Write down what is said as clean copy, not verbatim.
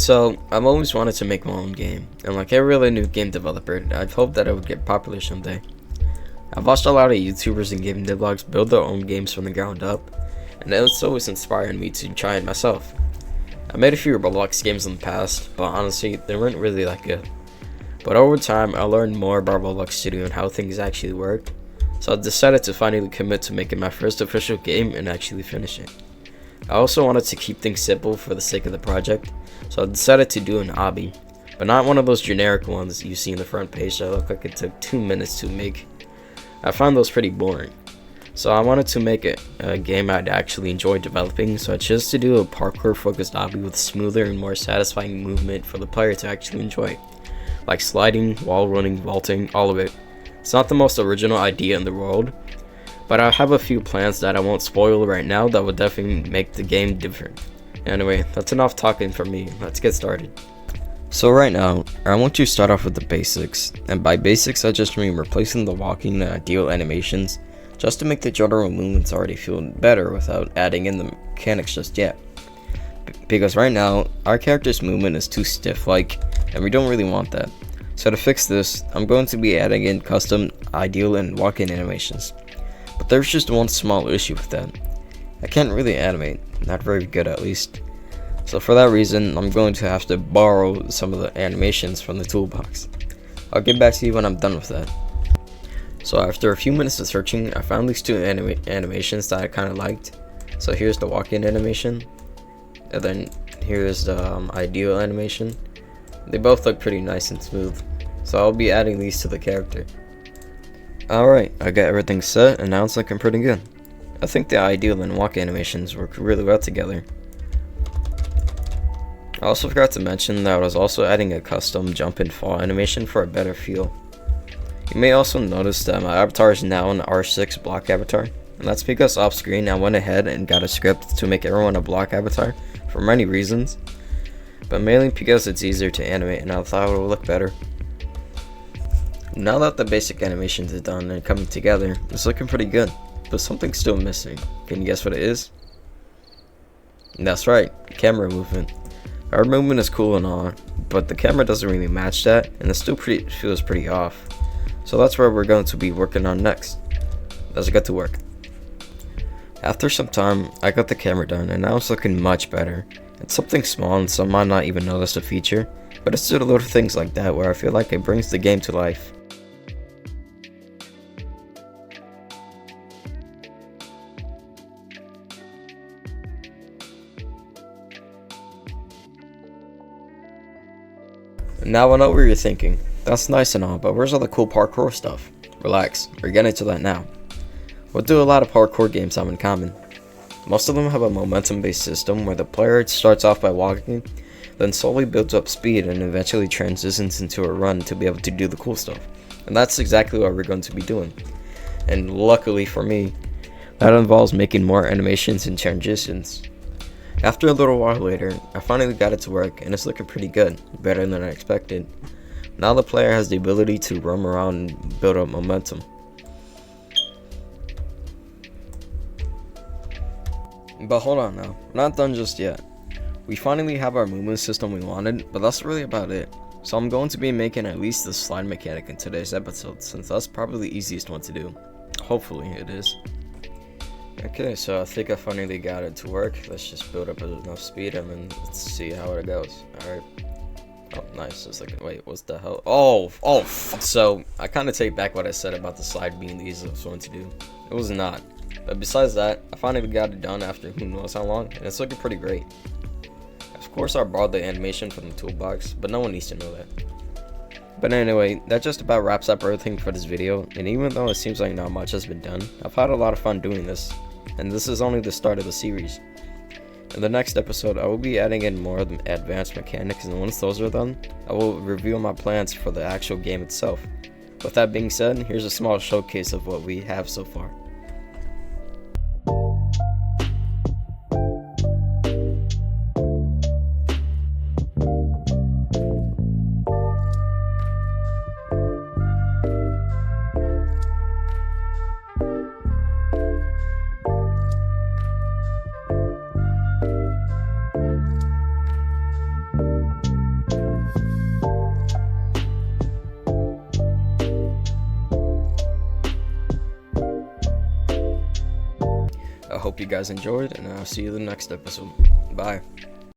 So, I've always wanted to make my own game, and like every really new game developer, I've hoped that it would get popular someday. I've watched a lot of YouTubers and game devlogs build their own games from the ground up, and it's always inspiring me to try it myself. I made a few Roblox games in the past, but honestly, they weren't really that good. But over time, I learned more about Roblox Studio and how things actually work, so I decided to finally commit to making my first official game and actually finish it. I also wanted to keep things simple for the sake of the project, so I decided to do an obby, but not one of those generic ones you see in the front page that look like it took 2 minutes to make. I found those pretty boring. So I wanted to make a game I'd actually enjoy developing, so I chose to do a parkour focused obby with smoother and more satisfying movement for the player to actually enjoy. Like sliding, wall running, vaulting, all of it. It's not the most original idea in the world, but I have a few plans that I won't spoil right now that would definitely make the game different. Anyway, that's enough talking from me, let's get started. So right now, I want to start off with the basics, and by basics I just mean replacing the walking and ideal animations, just to make the general movements already feel better without adding in the mechanics just yet. Because right now, our character's movement is too stiff-like, and we don't really want that. So to fix this, I'm going to be adding in custom, ideal, and walk-in animations. But there's just one small issue with that. I can't really animate, not very good at least. So for that reason, I'm going to have to borrow some of the animations from the toolbox. I'll get back to you when I'm done with that. So after a few minutes of searching, I found these two animations that I kind of liked. So here's the walk-in animation, and then here's the ideal animation. They both look pretty nice and smooth, so I'll be adding these to the character. Alright, I got everything set, and now it's looking pretty good. I think the ideal and walk animations work really well together. I also forgot to mention that I was also adding a custom jump and fall animation for a better feel. You may also notice that my avatar is now an R6 block avatar, and that's because off screen I went ahead and got a script to make everyone a block avatar for many reasons, but mainly because it's easier to animate and I thought it would look better. Now that the basic animations are done and coming together, it's looking pretty good, but something's still missing. Can you guess what it is? That's right, camera movement. Our movement is cool and all, but the camera doesn't really match that, and it still feels pretty off. So that's where we're going to be working on next. Let's get to work. After some time, I got the camera done, and now it's looking much better. It's something small, and some might not even notice the feature, but it's still little things like that where I feel like it brings the game to life. Now I know what you're thinking. That's nice and all, but where's all the cool parkour stuff? Relax, we're getting to that now. What do a lot of parkour games have in common? Most of them have a momentum-based system where the player starts off by walking, then slowly builds up speed and eventually transitions into a run to be able to do the cool stuff. And that's exactly what we're going to be doing. And luckily for me, that involves making more animations and transitions. After a little while later, I finally got it to work and it's looking pretty good, better than I expected. Now the player has the ability to roam around and build up momentum. But hold on now, we're not done just yet. We finally have our movement system we wanted, but that's really about it. So I'm going to be making at least the slide mechanic in today's episode, since that's probably the easiest one to do. Hopefully it is. Okay, so I think I finally got it to work. Let's just build up enough speed and then let's see how it goes. Alright. Oh, nice. It's like, wait, what's the hell? So I kind of take back what I said about the slide being the easiest one to do. It was not. But besides that, I finally got it done after who knows how long, and it's looking pretty great. Of course, I borrowed the animation from the toolbox, but no one needs to know that. But anyway, that just about wraps up everything for this video, and even though it seems like not much has been done, I've had a lot of fun doing this, and this is only the start of the series. In the next episode, I will be adding in more advanced mechanics, and once those are done, I will reveal my plans for the actual game itself. With that being said, here's a small showcase of what we have so far. hope you guys enjoyed, and I'll see you in the next episode. Bye.